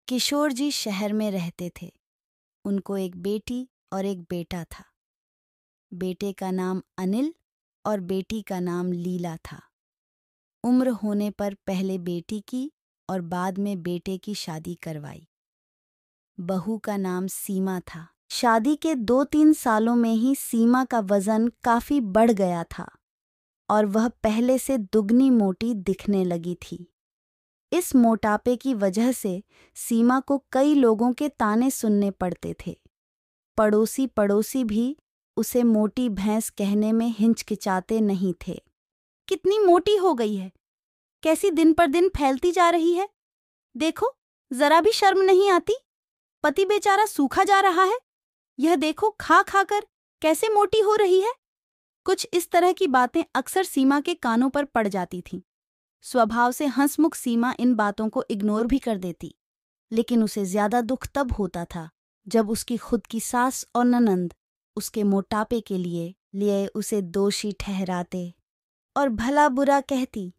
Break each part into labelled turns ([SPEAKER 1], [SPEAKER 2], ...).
[SPEAKER 1] किशोर जी शहर में रहते थे। उनको एक बेटी और एक बेटा था। बेटे का नाम अनिल और बेटी का नाम लीला था। उम्र होने पर पहले बेटी की और बाद में बेटे की शादी करवाई। बहू का नाम सीमा था। शादी के 2-3 सालों में ही सीमा का वजन काफी बढ़ गया था और वह पहले से दुगनी मोटी दिखने लगी थी। इस मोटापे की वजह से सीमा को कई लोगों के ताने सुनने पड़ते थे। पड़ोसी भी उसे मोटी भैंस कहने में हिचकिचाते नहीं थे। कितनी मोटी हो गई है, कैसी दिन पर दिन फैलती जा रही है। देखो, जरा भी शर्म नहीं आती। पति बेचारा सूखा जा रहा है। यह देखो, खा खा कर कैसे मोटी हो रही है। कुछ इस तरह की बातें अक्सर सीमा के कानों पर पड़ जाती थीं। स्वभाव से हंसमुख सीमा इन बातों को इग्नोर भी कर देती, लेकिन उसे ज्यादा दुख तब होता था जब उसकी खुद की सास और ननंद उसके मोटापे के लिए उसे दोषी ठहराते और भला बुरा कहती।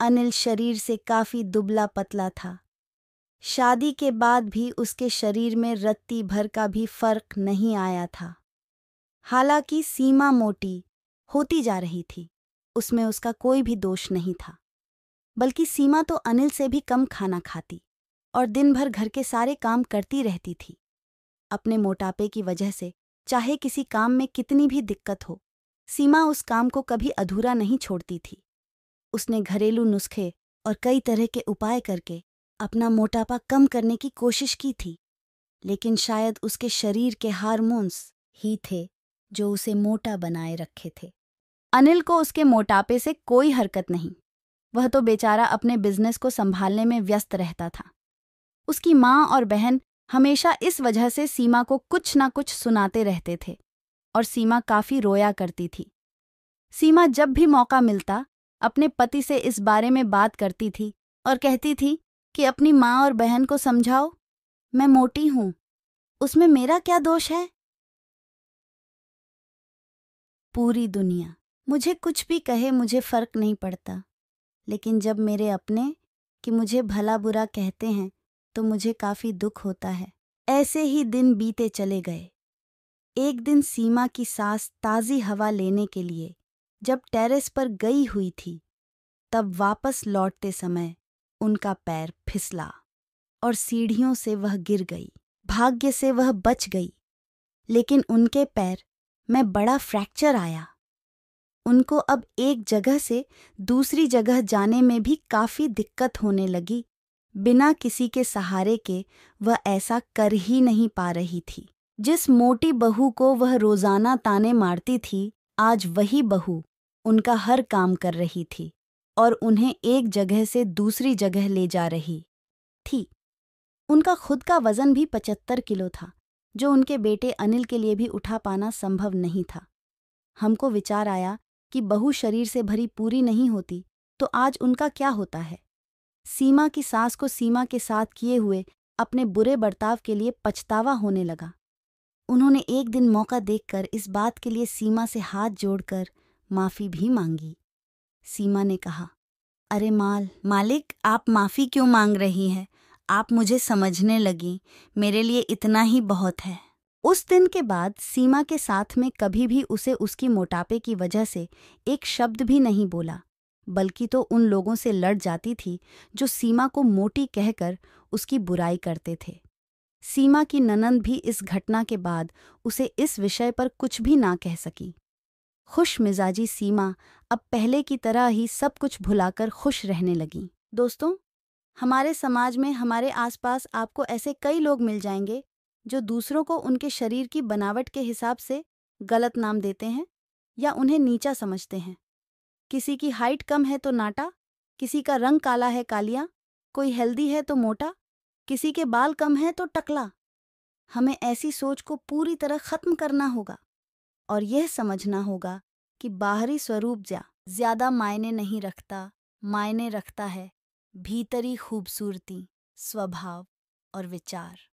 [SPEAKER 1] अनिल शरीर से काफी दुबला पतला था। शादी के बाद भी उसके शरीर में रत्ती भर का भी फर्क नहीं आया था। हालांकि सीमा मोटी होती जा रही थी, उसमें उसका कोई भी दोष नहीं था। बल्कि सीमा तो अनिल से भी कम खाना खाती और दिन भर घर के सारे काम करती रहती थी। अपने मोटापे की वजह से चाहे किसी काम में कितनी भी दिक्कत हो, सीमा उस काम को कभी अधूरा नहीं छोड़ती थी। उसने घरेलू नुस्खे और कई तरह के उपाय करके अपना मोटापा कम करने की कोशिश की थी, लेकिन शायद उसके शरीर के हार्मोन्स ही थे जो उसे मोटा बनाए रखे थे। अनिल को उसके मोटापे से कोई हरकत नहीं। वह तो बेचारा अपने बिजनेस को संभालने में व्यस्त रहता था। उसकी माँ और बहन हमेशा इस वजह से सीमा को कुछ ना कुछ सुनाते रहते थे और सीमा काफी रोया करती थी। सीमा जब भी मौका मिलता अपने पति से इस बारे में बात करती थी और कहती थी कि अपनी माँ और बहन को समझाओ, मैं मोटी हूं, उसमें मेरा क्या दोष है। पूरी दुनिया मुझे कुछ भी कहे, मुझे फर्क नहीं पड़ता, लेकिन जब मेरे अपने कि मुझे भला बुरा कहते हैं तो मुझे काफी दुख होता है। ऐसे ही दिन बीते चले गए। एक दिन सीमा की सास ताज़ी हवा लेने के लिए जब टेरेस पर गई हुई थी, तब वापस लौटते समय उनका पैर फिसला और सीढ़ियों से वह गिर गई। भाग्य से वह बच गई, लेकिन उनके पैर में बड़ा फ्रैक्चर आया। उनको अब एक जगह से दूसरी जगह जाने में भी काफी दिक्कत होने लगी। बिना किसी के सहारे के वह ऐसा कर ही नहीं पा रही थी। जिस मोटी बहू को वह रोजाना ताने मारती थी, आज वही बहू उनका हर काम कर रही थी और उन्हें एक जगह से दूसरी जगह ले जा रही थी। उनका खुद का वजन भी 75 किलो था, जो उनके बेटे अनिल के लिए भी उठा पाना संभव नहीं था। हमको विचार आया कि बहू शरीर से भरी पूरी नहीं होती तो आज उनका क्या होता है। सीमा की सास को सीमा के साथ किए हुए अपने बुरे बर्ताव के लिए पछतावा होने लगा। उन्होंने एक दिन मौका देखकर इस बात के लिए सीमा से हाथ जोड़कर माफी भी मांगी। सीमा ने कहा, अरे मालिक, आप माफी क्यों मांग रही हैं? आप मुझे समझने लगी, मेरे लिए इतना ही बहुत है। उस दिन के बाद सीमा के साथ में कभी भी उसे उसकी मोटापे की वजह से एक शब्द भी नहीं बोला, बल्कि तो उन लोगों से लड़ जाती थी जो सीमा को मोटी कहकर उसकी बुराई करते थे। सीमा की ननंद भी इस घटना के बाद उसे इस विषय पर कुछ भी ना कह सकी। खुश मिजाजी सीमा अब पहले की तरह ही सब कुछ भुलाकर खुश रहने लगी। दोस्तों, हमारे समाज में हमारे आसपास आपको ऐसे कई लोग मिल जाएंगे जो दूसरों को उनके शरीर की बनावट के हिसाब से गलत नाम देते हैं या उन्हें नीचा समझते हैं। किसी की हाइट कम है तो नाटा, किसी का रंग काला है कालिया, कोई हेल्दी है तो मोटा, किसी के बाल कम है तो टकला। हमें ऐसी सोच को पूरी तरह खत्म करना होगा और यह समझना होगा कि बाहरी स्वरूप ज्यादा मायने नहीं रखता। मायने रखता है भीतरी खूबसूरती, स्वभाव और विचार।